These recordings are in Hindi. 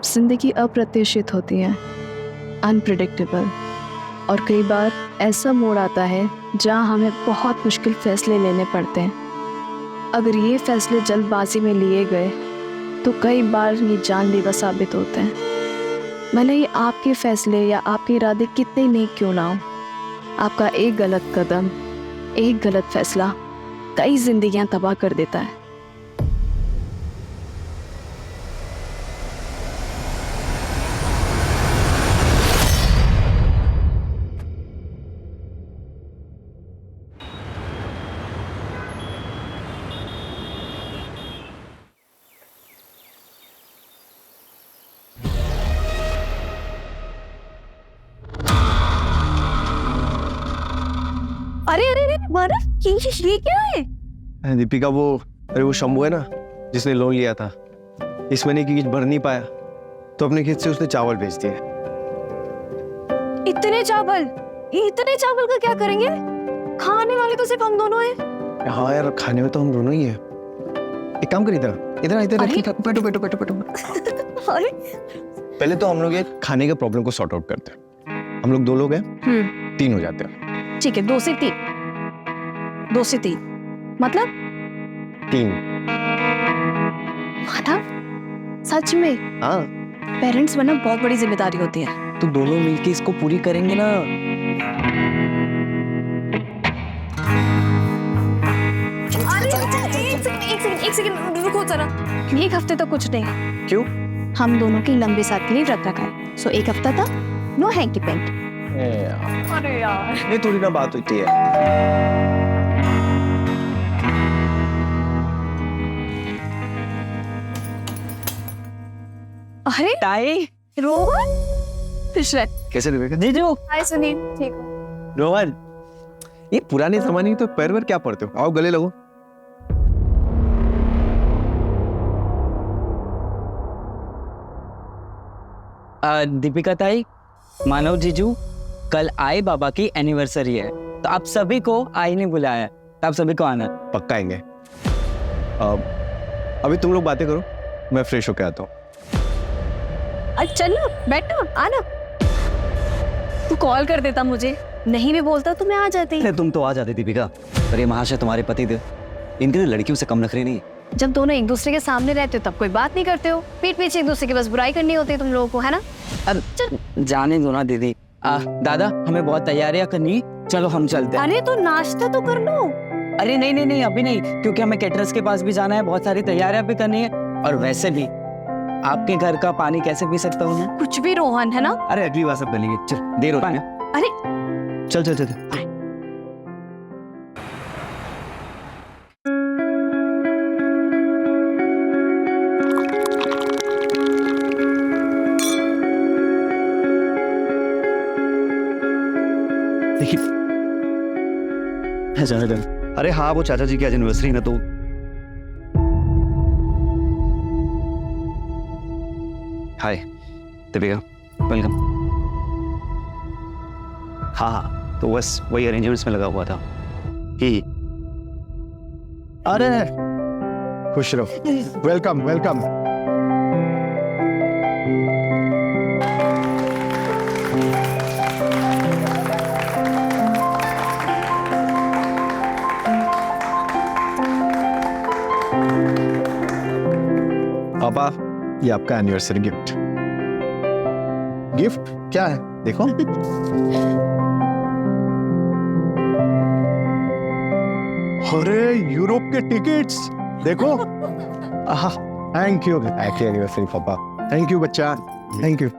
जिंदगी अप्रत्याशित होती है, अनप्रिडिक्टेबल, और कई बार ऐसा मोड़ आता है जहां हमें बहुत मुश्किल फैसले लेने पड़ते हैं। अगर ये फैसले जल्दबाजी में लिए गए तो कई बार ये जानलेवा साबित होते हैं। भले ही आपके फैसले या आपके इरादे कितने नेक क्यों ना हो, आपका एक गलत कदम, एक गलत फैसला कई जिंदगियां तबाह कर देता है। अरे अरे अरे मानव, ये क्या है? दीपिका वो शंभू है ना जिसने लोन लिया था, इस महीने की किस्त भर नहीं पाया तो अपने खेत से उसने चावल बेच दिए। इतने चावल का क्या करेंगे? खाने वाले तो सिर्फ हम दोनों हैं। हाँ यार, खाने में तो हम दोनों ही हैं। एक काम कर, इधर बैठो। अरे पहले तो हम लोग ये खाने के प्रॉब्लम को सॉर्ट आउट करते हैं। हम लोग 2 लोग हैं, 3 हो जाते हैं। ठीक है, 2 से 3 मतलब 3। माधव, सच में हाँ, पेरेंट्स बनना बहुत बड़ी जिम्मेदारी होती है। तो दोनों मिलके इसको पूरी करेंगे ना। अरे एक सेकंड रुको जरा। एक हफ्ते तक कुछ नहीं। क्यों? हम दोनों की लंबे साथ के लिए व्रत रखा है, सो एक हफ्ता तक नो हैंकी पेंट। अरे यार, ये थोड़ी ना बात होती है। अरे ताई, रोहन, खुश रह। कैसे दीपिका? जीजू, हाय सुनील, ठीक हो? रोहन, ये पुराने जमाने की तो पैर पर क्या पड़ते हो? आओ गले लगो। दीपिका ताई, मानव जीजू, कल आई बाबा की एनिवर्सरी है, तो आप सभी को आई ने बुलाया है, तो आप सभी को आना। पक्का आएंगे। अभी तुम लोग बातें करो, मैं फ्रेश होके आता हूँ। चलो बैठो, आना। तू कॉल कर देता मुझे, नहीं भी बोलता तो मैं आ जाती। अरे तुम तो आ जाते दीपिका, पर ये महाशय तुम्हारे पति थे, इनके लड़कियों से कम नखरे नहीं। जब दोनों एक दूसरे के सामने रहते हो तब कोई बात नहीं करते हो, पीठ पीछे एक दूसरे की बस बुराई करनी होती है तुम लोगों को, है ना? अब जाने दो ना दीदी। दादा, हमें बहुत तैयारियां करनी, चलो हम चलते हैं। अरे तो नाश्ता तो कर लो। अरे नहीं अभी नहीं, क्योंकि हमें कैटरर्स के पास भी जाना है, बहुत सारी तैयारियां भी करनी है, और वैसे भी आपके घर का पानी कैसे पी सकता हूँ मैं? कुछ भी रोहन, है ना? अरे अगली बार सब कर लेंगे, चल देर हो रही है। अरे चल। देखिए, अरे हाँ, वो चाचा जी की आज एनिवर्सरी ना, तो हाय दीपिका, वेलकम। हाँ, तो बस वही अरेंजमेंट्स में लगा हुआ था ही। अरे खुश रहो। वेलकम। पापा, ये आपका एनिवर्सरी गिफ्ट। गिफ्ट क्या है देखो। अरे यूरोप के टिकट्स देखो। थैंक यू, हैप्पी एनिवर्सरी पापा। थैंक यू बच्चा, थैंक यू।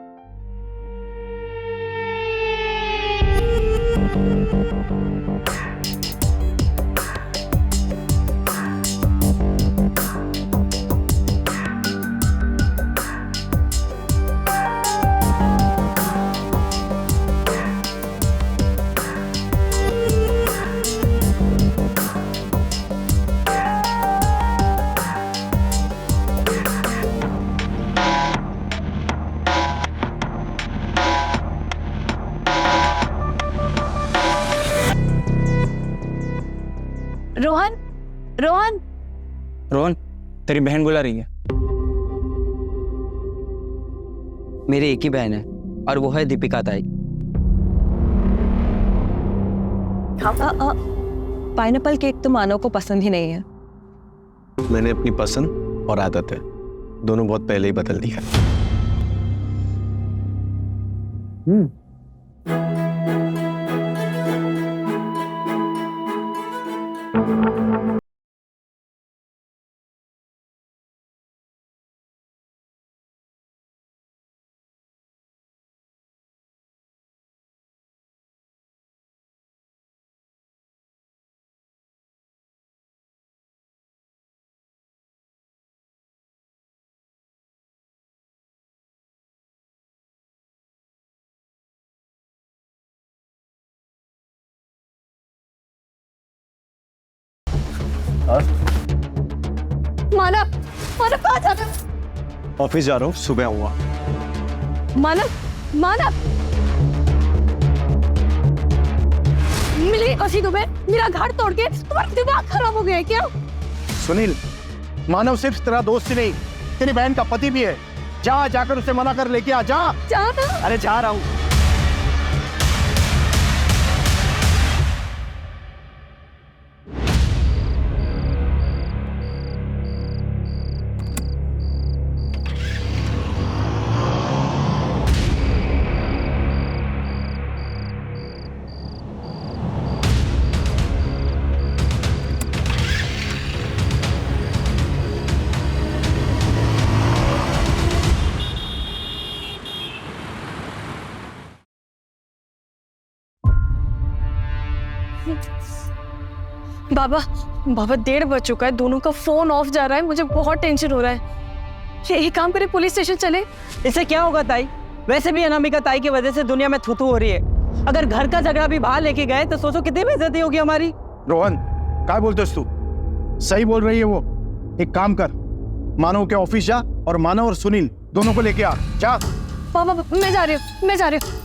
रोहन, तेरी बहन बुला रही है। मेरी एक ही बहन है और वो है दीपिका ताई। पाइनएप्पल केक तो मानव को पसंद ही नहीं है। मैंने अपनी पसंद और आदत है दोनों बहुत पहले ही बदल दिया। मानव, मानव कहाँ जा रहे हो? ऑफिस जा रहा हूँ, सुबह आऊंगा। मानव, मानव, मिली कसी तुम्हें? मेरा घर तोड़ के तुम्हारा दिमाग खराब हो गया है क्या? सुनील, मानव सिर्फ तेरा दोस्त ही नहीं, तेरी बहन का पति भी है। जाकर उसे मना कर लेके आ जा। जाना? अरे जा रहा हूँ। बाबा, बाबा 1:30 बज चुका है, दोनों का फोन ऑफ जा रहा है, मुझे बहुत टेंशन हो रहा है। एक काम करे, पुलिस स्टेशन चले। इससे क्या होगा ताई? वैसे भी अनामिका ताई की वजह से दुनिया में थू-थू हो रही है। अगर घर का झगड़ा भी बाहर लेके गए तो सोचो कितनी बेइज्जती होगी हमारी। रोहन, क्या बोलते तू? सही बोल रही है वो। एक काम कर, मानव के ऑफिस जा और मानव और सुनील दोनों को लेके आ। जा। बाबा, मैं जा रही हूँ, मैं जा रही हूँ।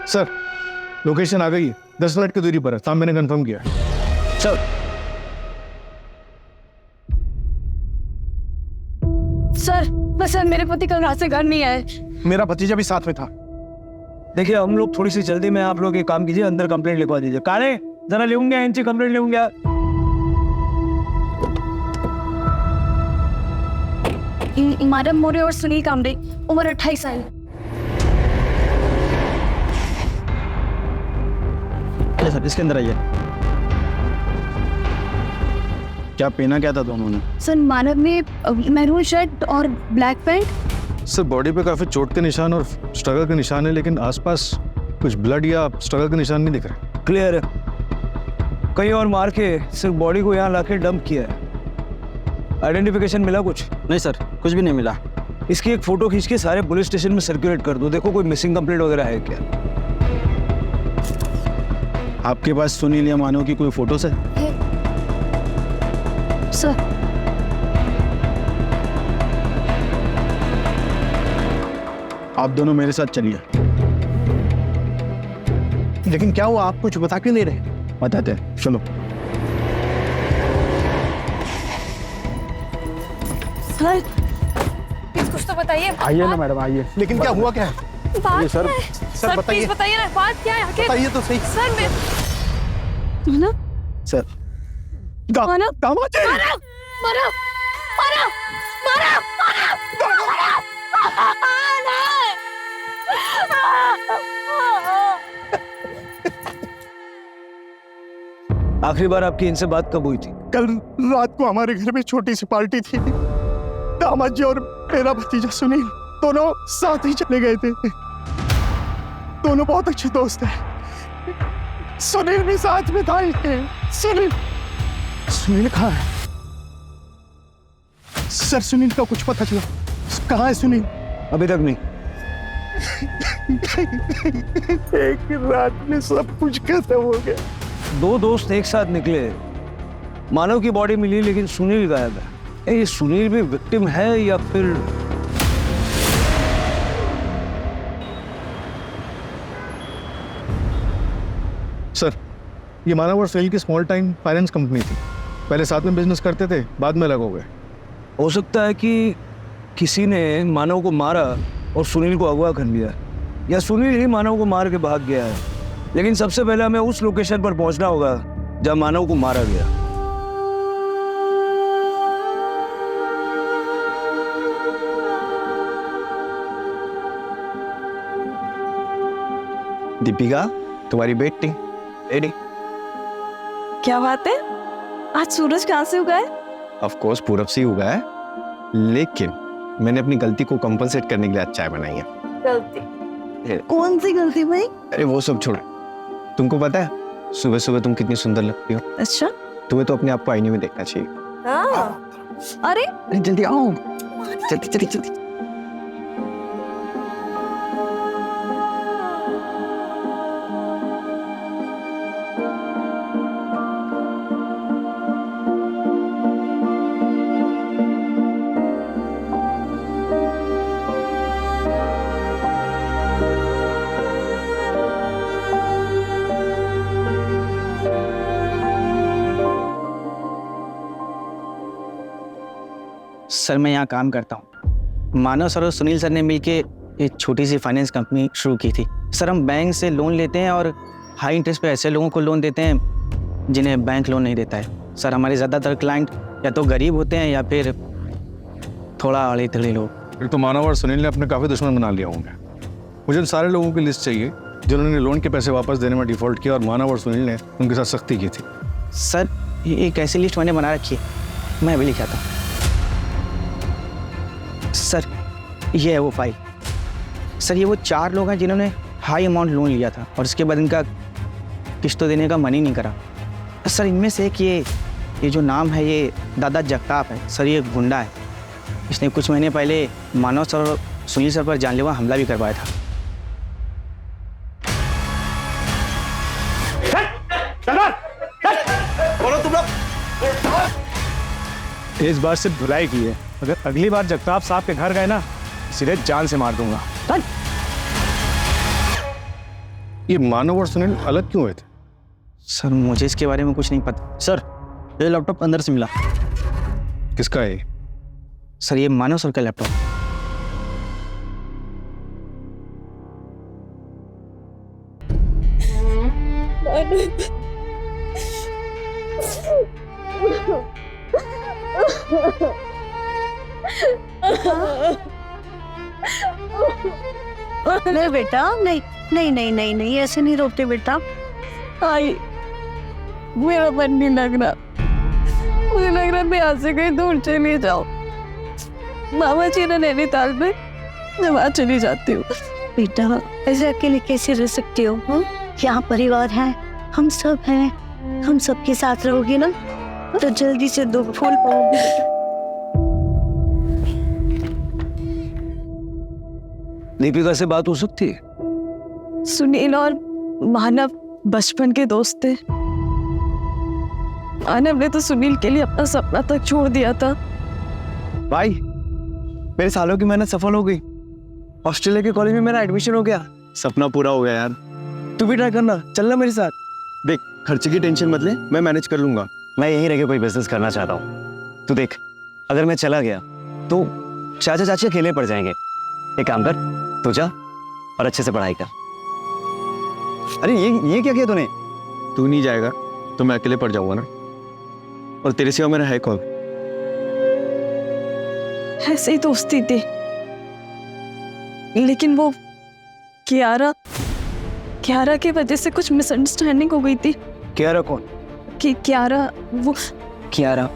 सर, लोकेशन आ गई है, 10 मिनट की दूरी पर है। साहब मैंने कंफर्म किया है। चल। सर, मेरे पति कल रात से घर नहीं आए। मेरा भतीजा भी साथ में था। देखिए, हम लोग थोड़ी सी जल्दी में, आप लोग एक काम कीजिए, अंदर कंप्लेंट लिखवा दीजिए। काले, जरा लेंगे इनकी कंप्लेंट लेंगे। मानव मोरे और सुनील कामरे, उम्र 28 साल। सर, इसके अंदर आइए। क्या पहना क्या था दोनों ने? सर, मानव ने मैरून शर्ट और ब्लैक पैंट। सर, बॉडी पे काफी चोट के निशान और स्ट्रगल के निशान है, लेकिन आसपास कुछ ब्लड या स्ट्रगल के निशान नहीं दिख रहे। क्लियर है, कहीं और मार के सिर्फ बॉडी को यहाँ लाके डंप किया है। आइडेंटिफिकेशन मिला कुछ? नहीं सर, कुछ भी नहीं मिला। इसकी एक फोटो खींच के सारे पुलिस स्टेशन में सर्कुलेट कर दो, देखो कोई मिसिंग कंप्लेंट वगैरह है क्या। आपके पास सुनील या मानव की कोई फोटोस है? सर, आप दोनों मेरे साथ चलिए। लेकिन क्या हुआ, आप कुछ बता क्यों नहीं रहे? बताते हैं, चलो। सर, कुछ तो बताइए। आइए ना मैडम, आइए। लेकिन क्या हुआ, क्या है? बात सर, क्या है? सर बताइए। प्लीज बताइए ना, बात क्या है आखिर? बताइए तो सही। सर, मैं मानव, सर, मानव, दामाद जी! मानव, मानव, मानव, मानव, आखिरी बार आपकी इनसे बात कब हुई थी? कल रात को हमारे घर में छोटी सी पार्टी थी। दामाद जी और मेरा भतीजा सुनील दोनों साथ ही चले गए थे। दोनों बहुत अच्छे दोस्त हैं। सुनील भी साथ में था। सुनील कहाँ है? सर, सुनील का कुछ पता चला? कहाँ है सुनील? अभी तक नहीं। एक रात में सब कुछ खत्म हो गया। 2 दोस्त एक साथ निकले, मानव की बॉडी मिली लेकिन सुनील गायब है। ये सुनील भी विक्टिम है या फिर सर, ये मानव और सुनील की स्मॉल टाइम फाइनेंस कंपनी थी। पहले साथ में बिजनेस करते थे, बाद में अलग हो गए। हो सकता है कि किसी ने मानव को मारा और सुनील को अगवा कर लिया, या सुनील ही मानव को मार के भाग गया है। लेकिन सबसे पहले हमें उस लोकेशन पर पहुंचना होगा जहां मानव को मारा गया। दीपिका, तुम्हारी बेटी रेडी? क्या बात है, आज सूरज कहाँ से उगा है? ऑफ कोर्स पूरब से ही उगा है, लेकिन मैंने अपनी गलती को कंपनसेट करने के लिए आज चाय बनाई है। गलती? कौन सी गलती भाई? अरे वो सब छोड़ो, तुमको पता है सुबह सुबह तुम कितनी सुंदर लगती हो। अच्छा। तुम्हें तो अपने आप को आईने में देखना चाहिए। हाँ। अरे जल्दी आओ, जल्दी जल्दी जल्दी। सर मैं यहाँ काम करता हूँ। मानव सर और सुनील सर ने मिलके एक छोटी सी फाइनेंस कंपनी शुरू की थी। सर हम बैंक से लोन लेते हैं और हाई इंटरेस्ट पे ऐसे लोगों को लोन देते हैं जिन्हें बैंक लोन नहीं देता है। सर हमारे ज़्यादातर क्लाइंट या तो गरीब होते हैं या फिर थोड़ा अड़े थड़े लोग। फिर तो मानव और सुनील ने अपने काफ़ी दुश्मन बना लिया होंगे। मुझे उन सारे लोगों की लिस्ट चाहिए जिन्होंने लोन के पैसे वापस देने में डिफ़ॉल्ट किया और मानव और सुनील ने उनके साथ सख्ती की थी। सर ये एक ऐसी लिस्ट मैंने बना रखी है, मैं अभी लिखा था। सर ये है वो फाइल। सर ये वो 4 लोग हैं जिन्होंने हाई अमाउंट लोन लिया था और उसके बाद इनका किस्तों देने का मन ही नहीं करा। सर इनमें से एक ये जो नाम है ये दादा जगताप है। सर ये गुंडा है, इसने कुछ महीने पहले मानव सर और सुनील सर पर जानलेवा हमला भी करवाया था। इस बार सिर्फ धुलाई की है, अगर अगली बार जगताप साहब के घर गए ना सीधे जान से मार दूंगा। ये मानव और सुनील अलग क्यों हुए थे? सर मुझे इसके बारे में कुछ नहीं पता। सर ये लैपटॉप अंदर से मिला। किसका है? सर ये मानव सर का लैपटॉप। नहीं बेटा, नहीं नहीं नहीं नहीं नहीं, ऐसे नहीं रोकते बेटा। आई मेरा मन नहीं लग रहा, मुझे लग रहा है मैं यहाँ से कहीं दूर चली जाऊँ। मामा जी ने नैनीताल में, मैं वहाँ चली जाती हूँ। बेटा ऐसे अकेले कैसे रह सकते हो? यहाँ परिवार है, हम सब हैं, हम सबके साथ रहोगी ना तो जल्दी से 2 फूल पाओगे। दीपिका से बात हो सकती है? सुनील और मानव बचपन के दोस्त थे। मानव ने तो सुनील के लिए अपना सपना तक छोड़ दिया था। भाई मेरे सालों की मेहनत सफल हो गई, ऑस्ट्रेलिया के कॉलेज में मेरा एडमिशन हो गया। सपना पूरा हो गया यार। तू भी ट्राई करना, चलना मेरे साथ। देख खर्चे की टेंशन मत ले, मैं मैनेज कर लूंगा। मैं यहीं रह के कोई बिजनेस करना चाहता हूँ। तू देख, अगर मैं चला गया तो चाचा चाची अकेले पड़ जाएंगे। एक काम कर, तू जा और अच्छे से पढ़ाई कर। अरे ये क्या किया तूने? तू नहीं जाएगा तो मैं अकेले पड़ जाऊंगा ना, और तेरे सिवा मेरा है कौन? ऐसे ही दोस्ती थी, लेकिन वो कियारा की वजह से कुछ मिसअंडरस्टैंडिंग हो गई थी। कियारा कौन? कि कियारा वो कियारा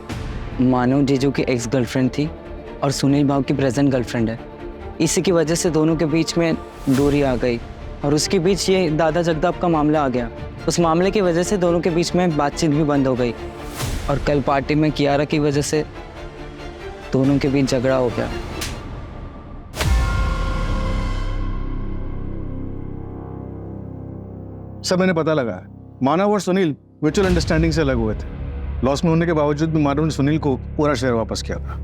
मानव जीजू की एक्स गर्लफ्रेंड थी और सुनील भाव की प्रेजेंट गर्लफ्रेंड है। इसी की वजह से दोनों के बीच में दूरी आ गई और उसके बीच ये दादा जगताप का मामला आ गया। उस मामले की वजह से दोनों के बीच में बातचीत भी बंद हो गई और कल पार्टी में कियारा की वजह से दोनों के बीच झगड़ा हो गया। सब मैंने पता लगा, मानव और सुनील म्यूचुअल अंडरस्टैंडिंग से अलग हुए थे। लॉस में होने के बावजूद भी मानव ने सुनील को पूरा शेयर वापस किया था।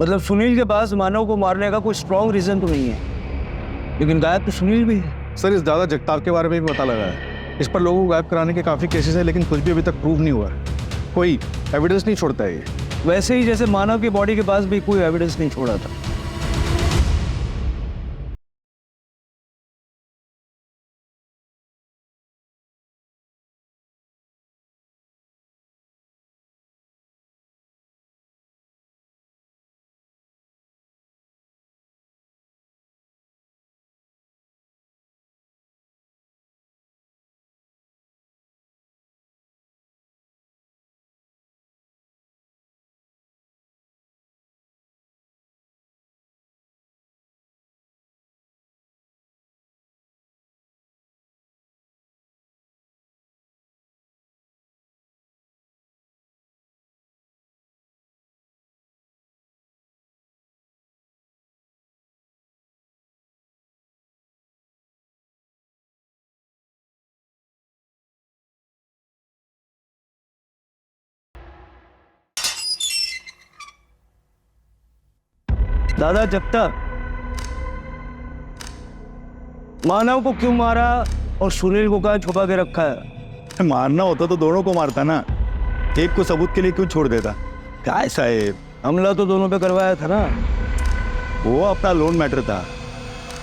मतलब सुनील के पास मानव को मारने का कोई स्ट्रॉन्ग रीजन तो नहीं है, लेकिन गायब तो सुनील भी है। सर, इस दादा जगताप के बारे में भी पता लगा है। इस पर लोगों को गायब कराने के काफ़ी केसेस हैं, लेकिन कुछ भी अभी तक प्रूव नहीं हुआ है। कोई एविडेंस नहीं छोड़ता है ये। वैसे ही जैसे मानव की बॉडी के पास भी कोई एविडेंस नहीं छोड़ा था। दादा जगताप, मानव को क्यों मारा और सुनील को कहाँ छुपा के रखा है? मारना होता तो दोनों को मारता ना, एक को सबूत के लिए क्यों छोड़ देता? क्या है साहेब, हमला तो दोनों पे करवाया था ना। वो अपना लोन मैटर था,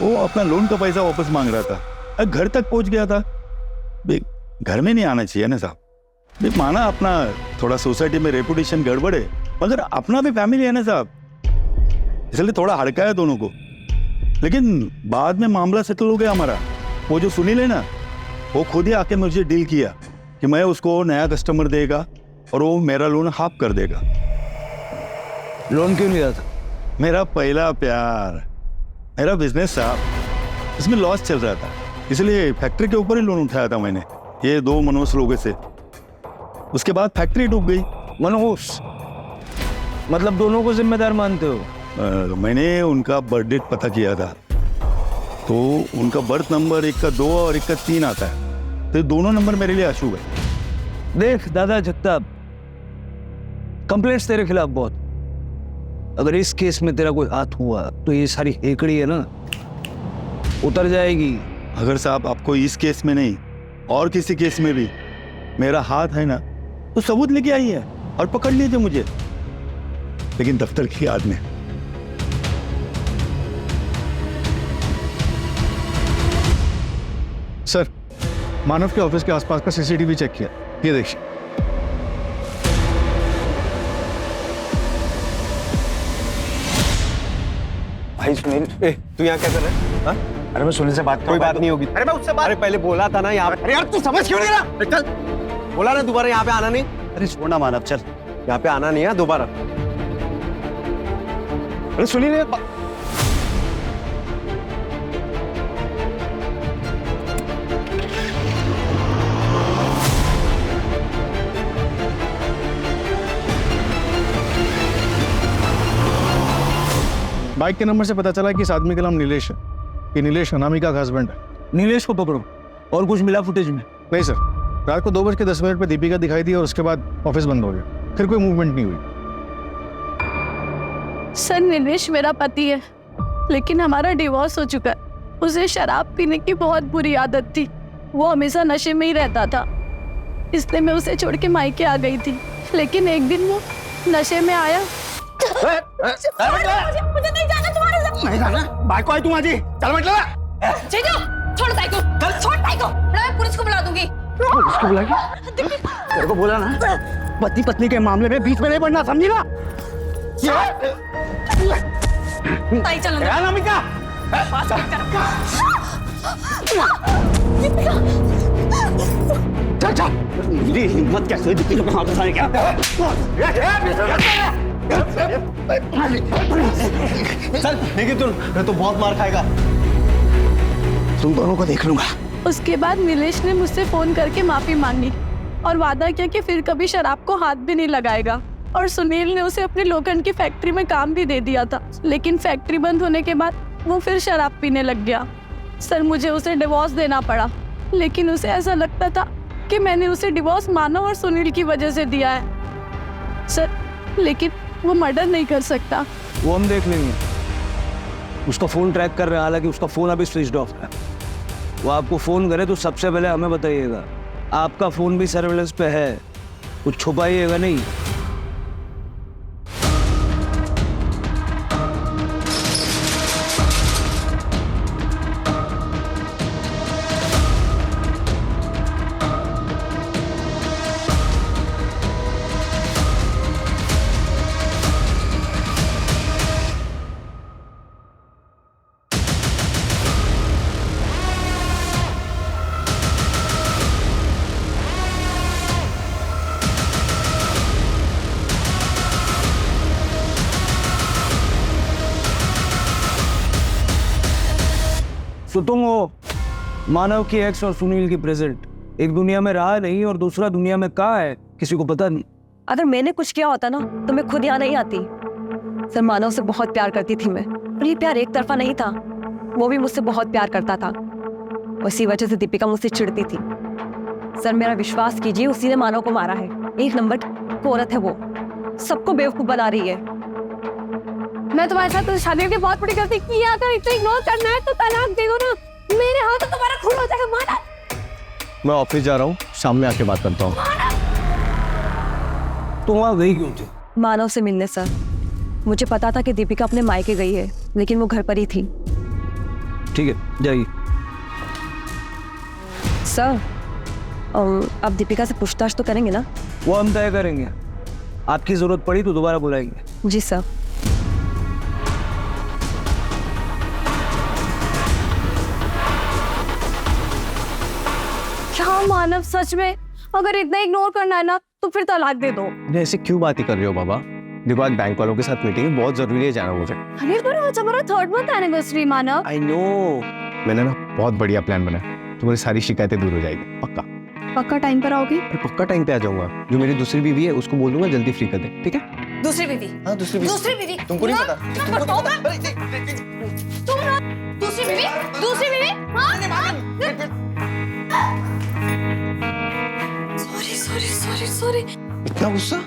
वो अपना लोन का पैसा वापस मांग रहा था, घर तक पहुंच गया था। घर में नहीं आना चाहिए ना साहब। माना अपना थोड़ा सोसाइटी में रेपुटेशन गड़बड़ है, मगर अपना भी फैमिली है ना साहब, इसलिए थोड़ा हड़का है दोनों को। लेकिन बाद में मामला सेटल हो गया हमारा। वो जो सुनील है ना, वो खुद ही आके मुझे डील किया कि मैं उसको नया कस्टमर देगा और वो मेरा लोन हाफ कर देगा। लोन क्यों लिया था? मेरा पहला प्यार, मेरा बिजनेस था, इसमें लॉस चल रहा था, इसलिए फैक्ट्री के ऊपर ही लोन उठाया था मैंने, ये 2 मनोज लोगों से। उसके बाद फैक्ट्री डूब गई। मनोज मतलब दोनों को जिम्मेदार मानते हो? मैंने उनका बर्थ डेट पता किया था, तो उनका बर्थ नंबर एक का 2 और एक का 3 आता है, तो दोनों नंबर मेरे लिए अशुभ है। देख दादा जगताप, कंप्लेंट्स तेरे खिलाफ बहुत, अगर इस केस में तेरा कोई हाथ हुआ तो ये सारी हेकड़ी है ना उतर जाएगी। अगर साहब आपको इस केस में नहीं और किसी केस में भी मेरा हाथ है ना, तो सबूत लेके आइए और पकड़ लीजिए मुझे, लेकिन दफ्तर की याद में। सर, मानव के ऑफिस के आसपास का सीसीटीवी चेक किया, ये देखिए। भाई सुनील, तू यहाँ क्या कर रहा है? हाँ? अरे मैं सुनील से बात कोई बात नहीं होगी। अरे मैं उससे बात, अरे पहले बोला था ना यहाँ पे। अरे यार तू समझ क्यों नहीं रहा? चल, बोला ना दोबारा यहाँ पे आना नहीं। अरे छोड़ना मानव, चल यहाँ पे आना नहीं है दोबारा। अरे सुनील, बाइक के नंबर से पता चला कि इस आदमी का नाम नीलेश है। ये नीलेश अनामिका का हस्बैंड है। नीलेश को पकड़ो। और कुछ मिला फुटेज में? नहीं सर, रात को 2:10 पे दीपिका दिखाई दी और उसके बाद ऑफिस बंद हो गया, फिर कोई मूवमेंट नहीं हुई। सर, नीलेश मेरा पति है, लेकिन हमारा डिवोर्स हो चुका है। उसे शराब पीने की बहुत बुरी आदत थी, वो हमेशा नशे में ही रहता था, इसलिए मैं उसे छोड़ के मायके आ गई थी। लेकिन एक दिन वो नशे में आया। मुझे नहीं जाना तुम्हारे साथ। नहीं जाना, बाइक को आई तुम आज ही, चल मत लगा। जीजू, छोड़ बाइक को, छोड़ बाइक को, मैं पुलिस को बुला दूंगी। पुलिस को बुलाएगी? तेरे को बोला ना, पति पत्नी के मामले में बीच में नहीं पड़ना, समझी ना? ताई चल अंदर। अनामिका, चल चल। मेरी हिम्मत कैसे हुई दीपिका को वापस आने की? चल लेकिन तू तो बहुत मार खाएगा। तुम दोनों को देख लूंगा। उसके बाद नीलेश ने मुझसे फोन करके माफी मांगी और वादा किया कि फिर कभी शराब को हाथ भी नहीं लगाएगा। और सुनील ने उसे अपनी लोखंड की फैक्ट्री में काम भी दे दिया था, लेकिन फैक्ट्री बंद होने के बाद वो फिर शराब पीने लग गया। सर, मुझे उसे डिवोर्स देना पड़ा लेकिन उसे ऐसा लगता था कि मैंने उसे डिवोर्स मानव और सुनील की वजह से दिया है सर, लेकिन वो मर्डर नहीं कर सकता। वो हम देख लेंगे। उसका फोन ट्रैक कर रहे हैं, हालांकि उसका फोन अभी स्विच ऑफ है। वो आपको फोन करे तो सबसे पहले हमें बताइएगा। आपका फोन भी सर्विलेंस पे है, कुछ छुपाइएगा नहीं। तो तुम हो मानव की एक्स और सुनील की प्रेजेंट। एक दुनिया में रहा नहीं और दूसरा दुनिया में कहाँ है, किसी को पता नहीं। अगर मैंने कुछ किया होता ना तो मैं खुद यहाँ नहीं आती। सर, मानव से बहुत प्यार करती थी मैं, पर ये प्यार एक तरफा नहीं था। वो भी मुझसे बहुत प्यार करता था। उसी वजह से दीपिका मुझसे चिढ़ती थी। सर, मेरा विश्वास कीजिए, उसी ने मानव को मारा है। एक नंबर की औरत है वो, सबको बेवकूफ बना रही है। मैं तुम्हारे साथ तो शादी की बहुत बड़ी गलती की है। अगर इतना इग्नोर करना है तो तलाक दे दो ना, मेरे हाथ तो तुम्हारा खून हो जाएगा। माना, मैं ऑफिस जा रहा हूँ, शाम में आके बात करता हूँ। तुम वहां गई क्यों थी? मानव से मिलने सर। मुझे पता था कि दीपिका अपने मायके गई है, लेकिन वो घर पर ही थी। ठीक है, जाइए। सर, अब दीपिका से पूछताछ तो करेंगे ना? वो हम तय करेंगे। आपकी जरूरत पड़ी तो दोबारा बुलाएंगे। जी सर। क्या मानव, सच में अगर इतना इग्नोर करना है ना तो फिर तलाक दे दो। ऐसे क्यों बातें कर रहे हो बाबा? देखो, आज बैंक वालों के साथ मीटिंग है, बहुत जरूरी है जाना मुझे। अरे पर आज हमारा 3rd month anniversary Manav. I know, मैंने ना बहुत बढ़िया प्लान बनाया। तुम्हारी सारी शिकायतें दूर हो जाएगी, पक्का। पक्का टाइम पर आओगे? अरे पक्का टाइम पे आ जाऊंगा। जो मेरी दूसरी बीवी है उसको बोल दूंगा जल्दी फ्री कर दे, ठीक है? दूसरी बीवी? हाँ, दूसरी बीवी। दूसरी बीवी? तुमको नहीं पता? दूसरी बीवी? दूसरी बीवी? सॉरी। इतना गुस्सा?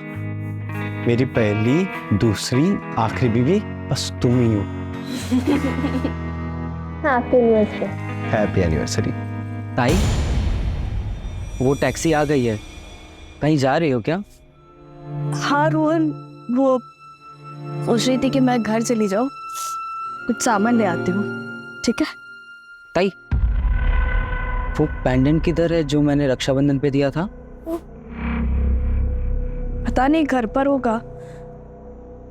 मेरी पहली, दूसरी, आखिरी बीवी बस तुम ही हो। Happy anniversary. ताई, वो टैक्सी आ गई है। कहीं जा रही हो क्या? हाँ रोहन, वो सोच रही थी कि मैं घर चली जाऊँ, कुछ सामान ले आती हूँ। ठीक है? ताई, वो पेंडेंट किधर है जो मैंने रक्षाबंधन पे दिया था? पता नहीं, घर पर होगा,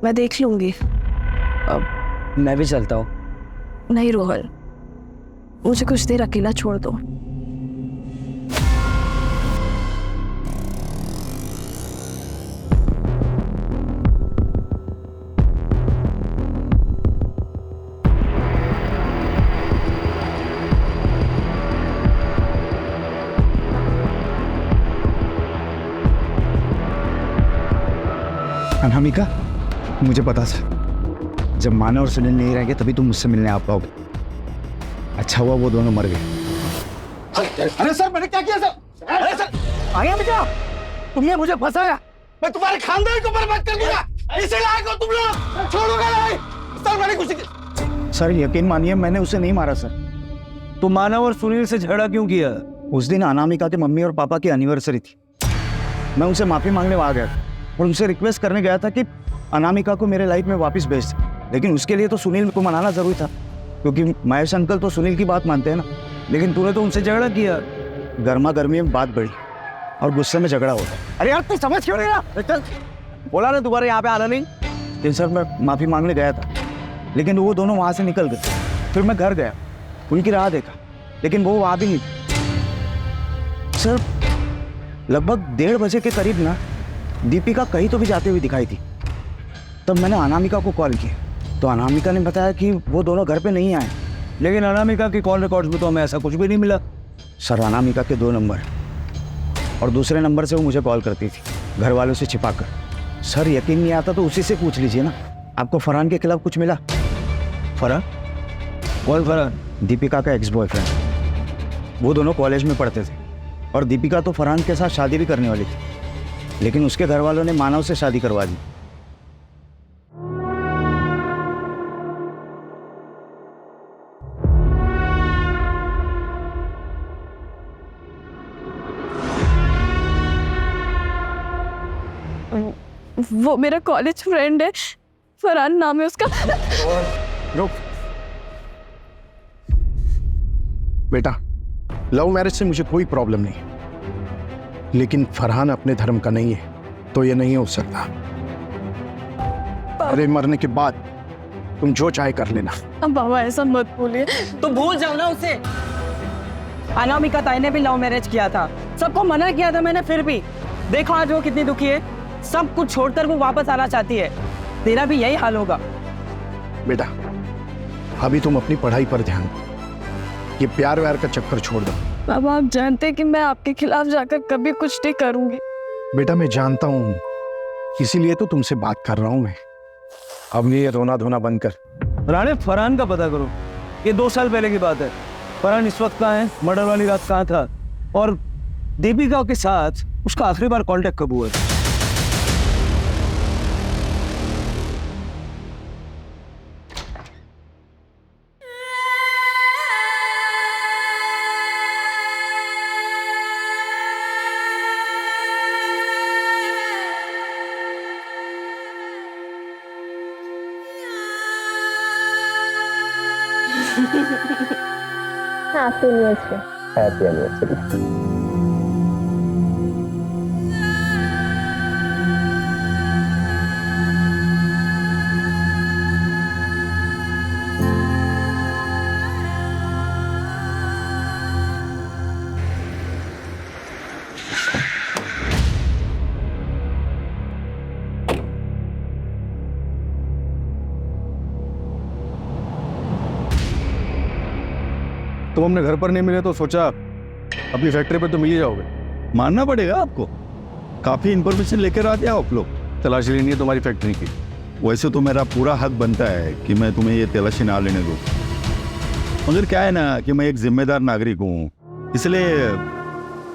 मैं देख लूंगी। अब मैं भी चलता हूँ। नहीं रोहन, मुझे कुछ देर अकेला छोड़ दो। अनामिका, मुझे पता था जब मानव और सुनील नहीं रहेंगे तभी तुम मुझसे मिलने आ पाओगे। अच्छा हुआ वो दोनों मर गए। अरे सर, मैंने क्या किया सर? अरे सर, आया बेटा, तुमने मुझे फंसाया। मैं तुम्हारे खानदान को बर्बाद कर दूंगा। इसे लायक हो तुम लोग, छोड़ोगे नहीं। सर, मैंने कुछ सर, यकीन मानिए मैंने उसे नहीं मारा सर। तो मानव और सुनील से झगड़ा क्यों किया? उस दिन अनामिका के मम्मी और पापा की एनिवर्सरी थी। मैं उनसे माफी मांगने आ गया और उनसे रिक्वेस्ट करने गया था कि अनामिका को मेरे लाइफ में वापस भेज दे, लेकिन उसके लिए तो सुनील को मनाना जरूरी था, क्योंकि महेश अंकल तो सुनील की बात मानते हैं ना। लेकिन तूने तो उनसे झगड़ा किया। गर्मा गर्मी में बात बढ़ी और गुस्से में झगड़ा होता। अरे यार, तू समझ क्यों नहीं रहा? चल, बोला ना दोबारा यहाँ पे आना नहीं। लेकिन सर, मैं माफी मांगने गया था, लेकिन वो दोनों वहाँ से निकल गए। फिर मैं घर गया, उनकी राह देखा, लेकिन वो वहाँ भी नहीं थी। सर, लगभग 1:30 बजे के करीब ना दीपिका कहीं तो भी जाते हुए दिखाई थी। तब मैंने अनामिका को कॉल किया तो अनामिका ने बताया कि वो दोनों घर पे नहीं आए। लेकिन अनामिका की कॉल रिकॉर्ड्स में तो हमें ऐसा कुछ भी नहीं मिला। सर, अनामिका के 2 नंबर और दूसरे नंबर से वो मुझे कॉल करती थी, घर वालों से छिपाकर। सर, यकीन नहीं आता तो उसी से पूछ लीजिए ना। आपको फरहान के खिलाफ कुछ मिला? फरहान? कौन फरहान? दीपिका का एक्स बॉयफ्रेंड। वो दोनों कॉलेज में पढ़ते थे और दीपिका तो फरहान के साथ शादी भी करने वाली थी, लेकिन उसके घर वालों ने मानव से शादी करवा दी। वो मेरा कॉलेज फ्रेंड है, फरहान नाम है उसका। रुक बेटा, लव मैरिज से मुझे कोई प्रॉब्लम नहीं है, लेकिन फरहान अपने धर्म का नहीं है तो ये नहीं हो सकता। अरे मरने के बाद तुम जो चाहे कर लेना। अब बाबा ऐसा मत बोलिए। तो भूल जाओ ना उसे। अनामिका ताई ने भी लव मैरिज किया था, सबको मना किया था मैंने, फिर भी देखो आज वो कितनी दुखी है। सब कुछ छोड़कर वो वापस आना चाहती है। तेरा भी यही हाल होगा। बेटा अभी तुम अपनी पढ़ाई पर ध्यान दो, ये प्यार व्यार का चक्कर छोड़ दो। बाबा आप जानते हैं कि मैं आपके खिलाफ जाकर कभी कुछ नहीं करूंगी। बेटा मैं जानता हूँ, इसीलिए तो तुमसे बात कर रहा हूँ मैं। अब ये रोना धोना बंद कर। राणे, फरहान का पता करो। ये 2 साल पहले की बात है। फरहान इस वक्त कहाँ है, मर्डर वाली रात कहाँ था, और दीपिका के साथ उसका आखिरी बार कांटेक्ट कब हुआ है? Happy anniversary. तुम अपने घर पर नहीं मिले तो सोचा अपनी फैक्ट्री पर तो मिल ही जाओगे। मानना पड़ेगा आपको, काफी इंफॉर्मेशन लेकर आते हो आप लोग। तलाशी लेनी है तुम्हारी फैक्ट्री की। वैसे तो मेरा पूरा हक बनता है कि मैं तुम्हें ये तलाशी ना लेने दूं, मगर क्या है ना कि मैं एक जिम्मेदार नागरिक हूँ, इसलिए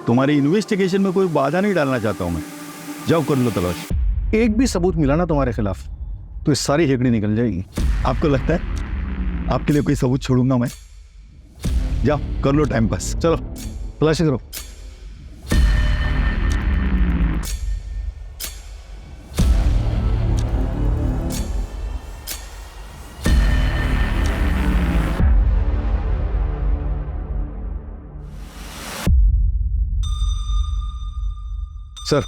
तुम्हारी इन्वेस्टिगेशन में कोई बाधा नहीं डालना चाहता हूँ मैं। जाओ कर लो तलाश। एक भी सबूत मिला ना तुम्हारे खिलाफ तो इस सारी हेकड़ी निकल जाएगी। आपको लगता है आपके लिए कोई सबूत छोड़ूंगा मैं? जाओ कर लो टाइम पास। चलो तलाशी करो। सर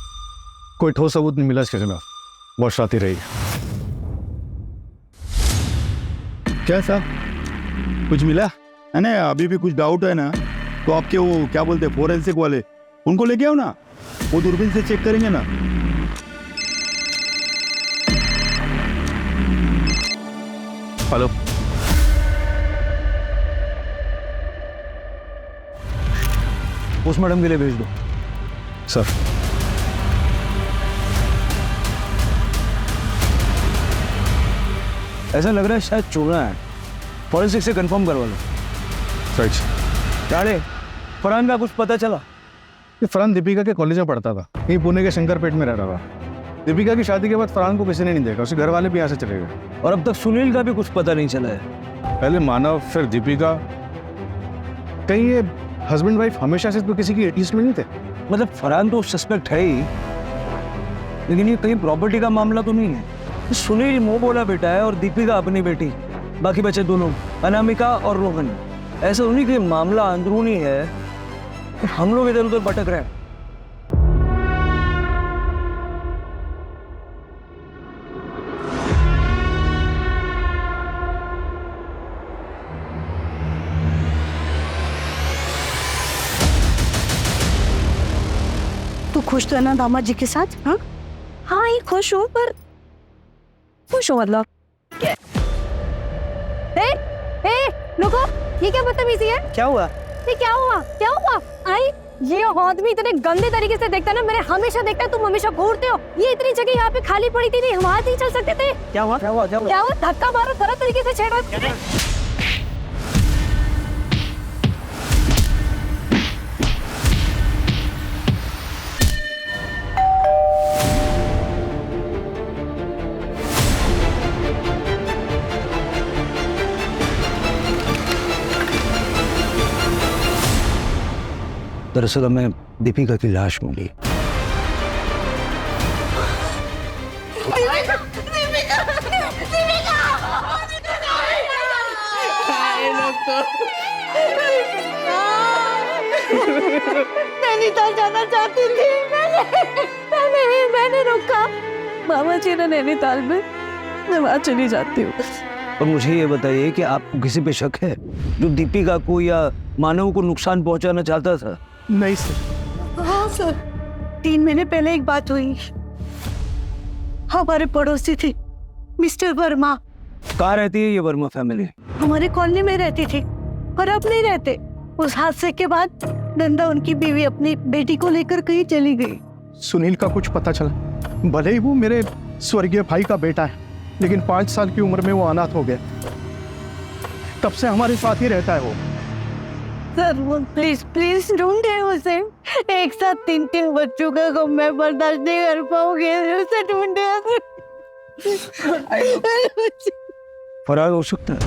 कोई ठोस सबूत नहीं मिला इसके खिलाफ, बहुत शाती रही। क्या साहब कुछ मिला है ना? अभी भी कुछ डाउट है ना तो आपके वो क्या बोलते हैं फोरेंसिक वाले, उनको लेके आओ ना, वो दूरबीन से चेक करेंगे ना। हेलो, पोस्टमार्टम के लिए भेज दो। सर ऐसा लग रहा है शायद चोरा है, फॉरेंसिक से कंफर्म करवा लो। राइट। राणे, फरहान का कुछ पता चला? ये फरहान दीपिका के कॉलेज में पढ़ता था, यहीं पुणे के शंकरपेट में रह रहा था। दीपिका की शादी के बाद फरहान को किसी ने नहीं देखा, उसके घर वाले भी यहाँ से चले गए। और अब तक सुनील का भी कुछ पता नहीं चला है। पहले मानव फिर दीपिका, कहीं ये हस्बैंड वाइफ हमेशा से तो किसी की एटीज में नहीं थे? मतलब फरहान तो सस्पेक्ट है ही, लेकिन ये कहीं प्रॉपर्टी का मामला तो नहीं है। सुनील मुंह बोला बेटा है और दीपिका अपनी बेटी, बाकी बचे दोनों अनामिका और रोहन। ऐसा उन्हीं के मामला अंदरूनी है, हम लोग इधर उधर भटक रहे हैं। तू खुश तो है ना दामाद जी के साथ? हाँ हाँ ये खुश हूँ, पर खुश हूँ मतलब रुको, ये क्या बदतमीजी है? क्या हुआ? ये क्या हुआ? क्या हुआ? आई ये आदमी इतने गंदे तरीके से देखता है ना, मेरे हमेशा देखता है, तुम हमेशा घूरते हो। ये इतनी जगह यहाँ पे खाली पड़ी थी, नहीं हम वहां नहीं चल सकते थे? क्या हुआ? क्या हुआ? क्या हुआ? क्या हुआ? धक्का मारो, गलत तरीके से छेड़ा। दरअसल हमें दीपिका की लाश मिली। नैनीताल जाना चाहती थी मैंने रोका। मामा जी ने नैनीताल में, मैं वहाँ चली जाती हूँ। और मुझे ये बताइए कि आपको किसी पे शक है जो दीपिका को या मानव को नुकसान पहुंचाना चाहता था? नहीं सर। हाँ सर, 3 महीने पहले एक बात हुई। हमारे पड़ोसी थी मिस्टर वर्मा। कहाँ रहती है ये वर्मा फैमिली? हमारे कॉलोनी में रहती थी और अब नहीं रहते। उस हादसे के बाद नंदा उनकी बीवी अपनी बेटी को लेकर कहीं चली गई। सुनील का कुछ पता चला? भले ही वो मेरे स्वर्गीय भाई का बेटा है, लेकिन 5 साल की उम्र में वो अनाथ हो गया। तब से हमारे साथ ही रहता है वो। सर प्लीज प्लीज ढूंढे उसे। एक साथ 3 बच्चों का गम मैं बर्दाश्त नहीं कर पाऊंगी। उसे ढूंढे। फरार हो सकता है।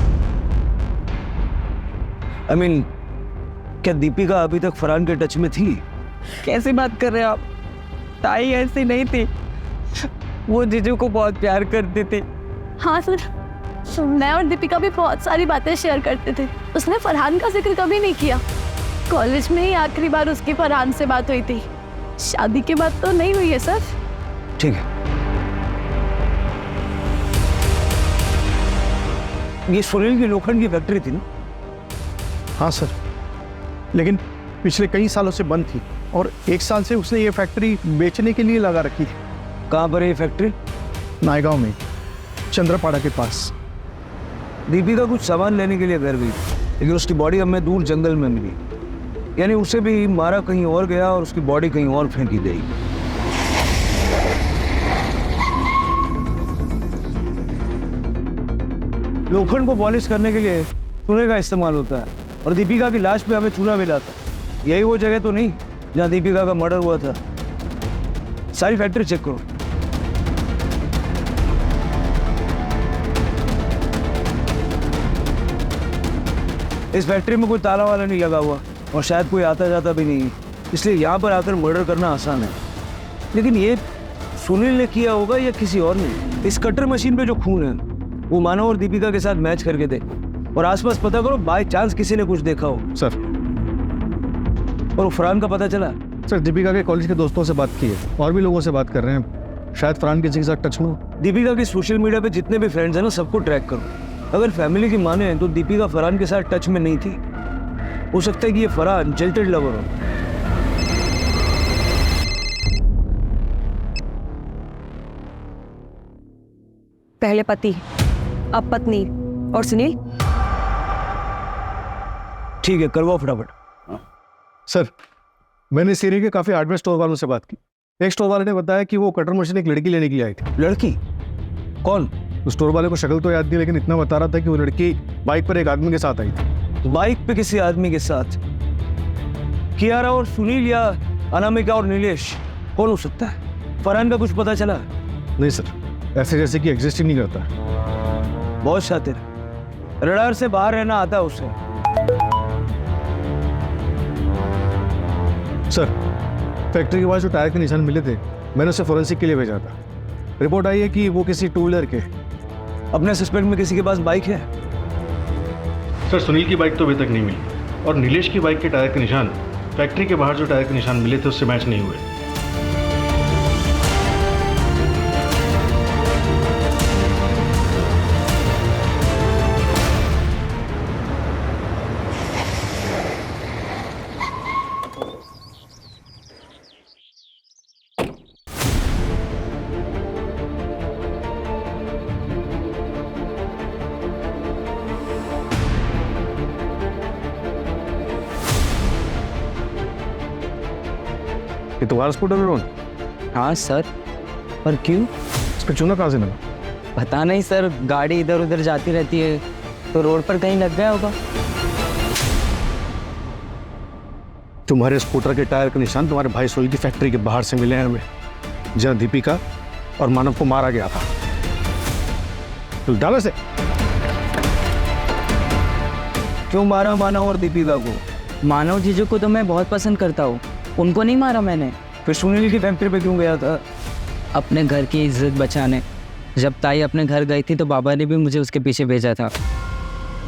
I mean, क्या दीपिका अभी तक फरहान के टच में थी? कैसी बात कर रहे हैं आप? ताई ऐसी नहीं थी, वो जीजू को बहुत प्यार करती थी। हाँ सर, मैं और दीपिका भी बहुत सारी बातें शेयर करते थे। उसने फरहान का जिक्र कभी नहीं किया। कॉलेज में ही आखिरी बार उसकी फरहान से बात हुई थी। शादी के बाद तो नहीं हुई है सर। ठीक है, ये सुनील की लोखंड की फैक्ट्री थी ना? हाँ सर, लेकिन पिछले कई सालों से बंद थी और 1 साल से उसने ये फैक्ट्री बेचने के लिए लगा रखी थी। कहाँ पर है ये फैक्ट्री? नायगांव में, चंद्रपाड़ा के पास। दीपिका कुछ सामान लेने के लिए घर गई, लेकिन उसकी बॉडी हमें दूर जंगल में मिली। यानी उसे भी मारा कहीं और गया और उसकी बॉडी कहीं और फेंकी गई। लोखंड को पॉलिश करने के लिए चूने का इस्तेमाल होता है और दीपिका की लाश पे हमें चूना मिला था। यही वो जगह तो नहीं जहाँ दीपिका का मर्डर हुआ था? सारी फैक्ट्री चेक करो। इस फैक्ट्री में कोई ताला वाला नहीं लगा हुआ और शायद कोई आता जाता भी नहीं, इसलिए यहाँ पर आकर मर्डर करना आसान है। लेकिन ये सुनील ने किया होगा या किसी और ने? इस कटर मशीन पे जो खून है वो मानव और दीपिका के साथ मैच करके दे और आसपास पता करो, बाय चांस किसी ने कुछ देखा हो। सर, और फरहान का पता चला? सर दीपिका के कॉलेज के दोस्तों से बात की है और भी लोगों से बात कर रहे हैं, शायद फरहान किसी के साथ टच में हो। दीपिका की सोशल मीडिया पे जितने भी फ्रेंड्स हैं ना, सबको ट्रैक करो। अगर फैमिली की माने तो दीपिका फरहान के साथ टच में नहीं थी। हो सकता है कि ये फरहान जिल्टेड लवर हो। पहले पति, अब पत्नी और सुनील। ठीक है, करवाओ फटाफट। सर, मैंने इस एरिया के काफी हार्डवेयर स्टोर वालों से बात की। एक स्टोर वाले ने बताया कि वो कटर मशीन एक लड़की लेने के लिए आई थी। लड़की? कौन? उस स्टोर वाले को शक्ल तो याद नहीं, लेकिन इतना बता रहा था कि वो लड़की बाइक पर एक आदमी के साथ आई थी। बाइक पे किसी आदमी के साथ? कियारा और सुनील या अनामिका और नीलेश, कौन हो सकता है? फरहान का कुछ पता चला? नहीं सर, ऐसे जैसे कि एग्जिस्ट ही नहीं करता। बहुत शातिर, रडार से बाहर रहना आता है उसे। सर, फैक्ट्री के पास जो टायर के निशान मिले थे, मैंने उसे फोरेंसिक के लिए भेजा था। रिपोर्ट आई है कि वो किसी 2 व्हीलर के। अपने सस्पेक्ट में किसी के पास बाइक है? सर, सुनील की बाइक तो अभी तक नहीं मिली और नीलेश की बाइक के टायर के निशान फैक्ट्री के बाहर जो टायर के निशान मिले थे उससे मैच नहीं हुए। ये तुम्हारा स्कूटर है रोहन? हाँ सर, पर क्यों? इस पे चूना कहाँ से लगा? पता नहीं सर, गाड़ी इधर उधर जाती रहती है तो रोड पर कहीं लग गया होगा। तुम्हारे स्कूटर के टायर के निशान तुम्हारे भाई सोल की फैक्ट्री के बाहर से मिले हैं हमें, जहाँ दीपिका और मानव को मारा गया था। तो डालो से। क्यों मारा मानव और दीपिका को? मानव जीजू को तो मैं बहुत पसंद करता हूँ, उनको नहीं मारा मैंने। फिर सुनील की फैक्ट्री पे क्यों गया था? अपने घर की इज्जत बचाने। जब ताई अपने घर गई थी तो बाबा ने भी मुझे उसके पीछे भेजा था,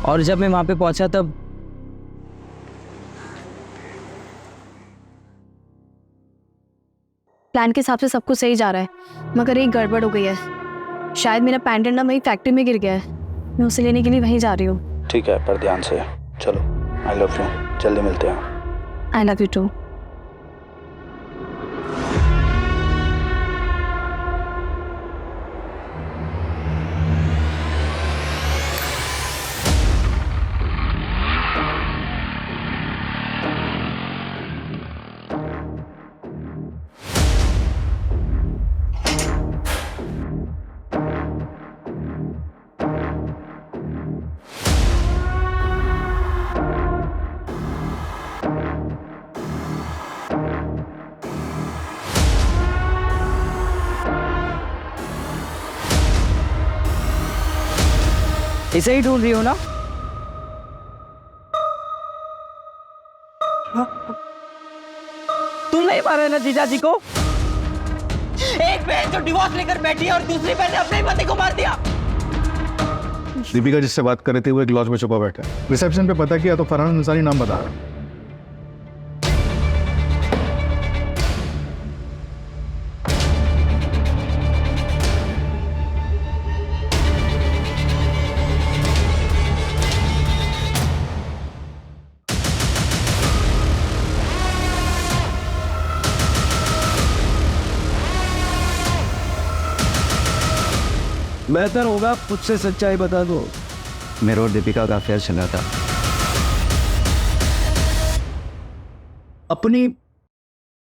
और जब मैं वहाँ पे पहुँचा तब प्लान के हिसाब से सब कुछ सही जा रहा है, मगर एक गड़बड़ हो गई है। शायद मेरा पेंडेंट ना वही फैक्ट्री में गिर गया है। मैं उसे लेने के लिए वहीं जा रही हूँ। ठीक है, पर ध्यान से चलो। आई लव यू, जल्दी मिलते हैं। I love you too. इसे ही ढूंढ रही हो ना? तुम नहीं मारे ना जीजा जी को? एक बहन जो डिवोर्स लेकर बैठी है और दूसरी बहन ने अपने पति को मार दिया। दीपिका जिससे बात कर रहे थे वो एक लॉज में छुपा बैठा है। रिसेप्शन पे पता किया तो फरहान अंसारी नाम बता रहा है। बेहतर होगा खुद से सच्चाई बता दो। मेरे और दीपिका का अफेयर चल रहा था। अपनी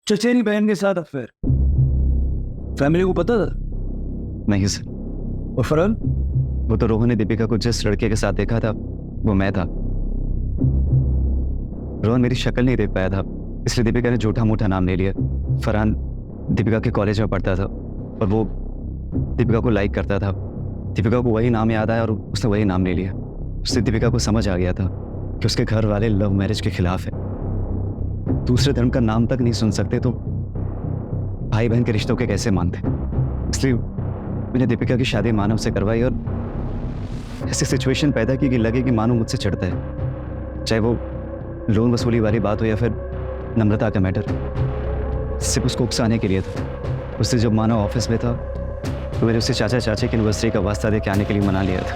चचेरी बहन के साथ अफेयर? फैमिली को पता था? नहीं सर। और फरहान? वो तो रोहन ने दीपिका को जिस लड़के के साथ देखा था वो मैं था। रोहन मेरी शक्ल नहीं देख पाया था, इसलिए दीपिका ने झूठा मूठा नाम ले लिया। फरहान दीपिका के कॉलेज में पढ़ता था और वो दीपिका को लाइक करता था। दीपिका को वही नाम याद आया और उसने वही नाम ले लिया। उससे दीपिका को समझ आ गया था कि उसके घर वाले लव मैरिज के खिलाफ है, दूसरे धर्म का नाम तक नहीं सुन सकते तो भाई बहन के रिश्तों के कैसे मानते। इसलिए मैंने दीपिका की शादी मानव से करवाई और ऐसी सिचुएशन पैदा की कि लगे कि मानव मुझसे चिढ़ता है, चाहे वो लोन वसूली वाली बात हो या फिर नम्रता का मैटर। सिर्फ उसको उकसाने के लिए था। उससे जब मानव ऑफिस में था तो मैंने उससे चाचा चाची की एनिवर्सरी का वास्ता दे के आने के लिए मना लिया था।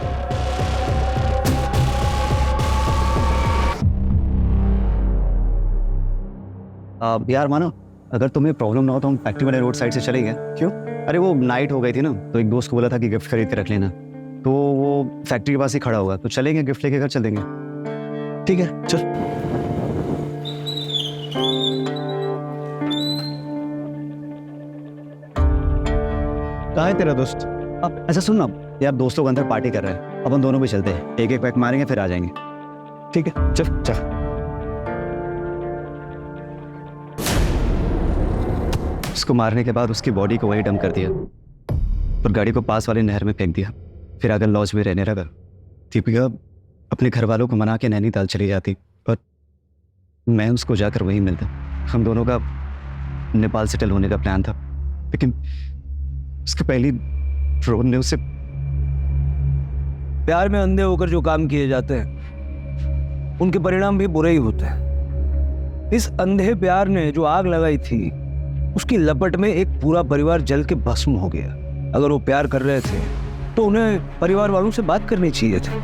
यार मानो, अगर तुम्हें प्रॉब्लम ना हो तो हम फैक्ट्री वाले रोड साइड से चलेंगे। क्यों? अरे वो नाइट हो गई थी ना, तो एक दोस्त को बोला था कि गिफ्ट खरीद के रख लेना, तो वो फैक्ट्री के पास ही खड़ा होगा, तो चलेंगे, गिफ्ट लेके घर चल देंगे। ठीक है चल। कहाँ है तेरा दोस्त? अब ऐसा सुन ना यार, दोस्त लोग अंदर पार्टी कर रहे हैं, अपन दोनों भी चलते हैं, एक एक पैक मारेंगे फिर आ जाएंगे। ठीक है चल चल। उसको मारने के बाद उसकी बॉडी को वही डंप कर दिया और गाड़ी को पास वाले नहर में फेंक दिया। फिर अगर लॉज में रहने लगा। दीपिका अपने घर वालों को मना के नैनीताल चली जाती और मैं उसको जाकर वहीं मिलता। हम दोनों का नेपाल सेटल होने का प्लान था, लेकिन उसके पहली रोहन ने उसे प्यार में अंधे होकर जो काम किए जाते हैं उनके परिणाम भी बुरे ही होते हैं। इस अंधे प्यार ने जो आग लगाई थी उसकी लपट में एक पूरा परिवार जल के भस्म हो गया। अगर वो प्यार कर रहे थे तो उन्हें परिवार वालों से बात करनी चाहिए थी,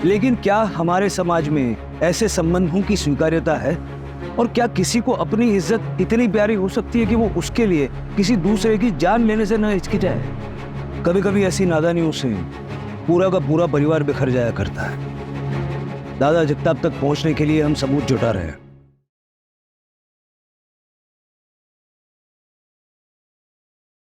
लेकिन क्या हमारे समाज में ऐसे संबंधों की स्वीकार्यता है? और क्या किसी को अपनी इज्जत इतनी प्यारी हो सकती है कि वो उसके लिए किसी दूसरे की जान लेने से न हिचकिचाए? कभी कभी ऐसी नादानियों से पूरा का पूरा परिवार बिखर जाया करता है। दादा जगताप तक पहुंचने के लिए हम सबूत जुटा रहे हैं।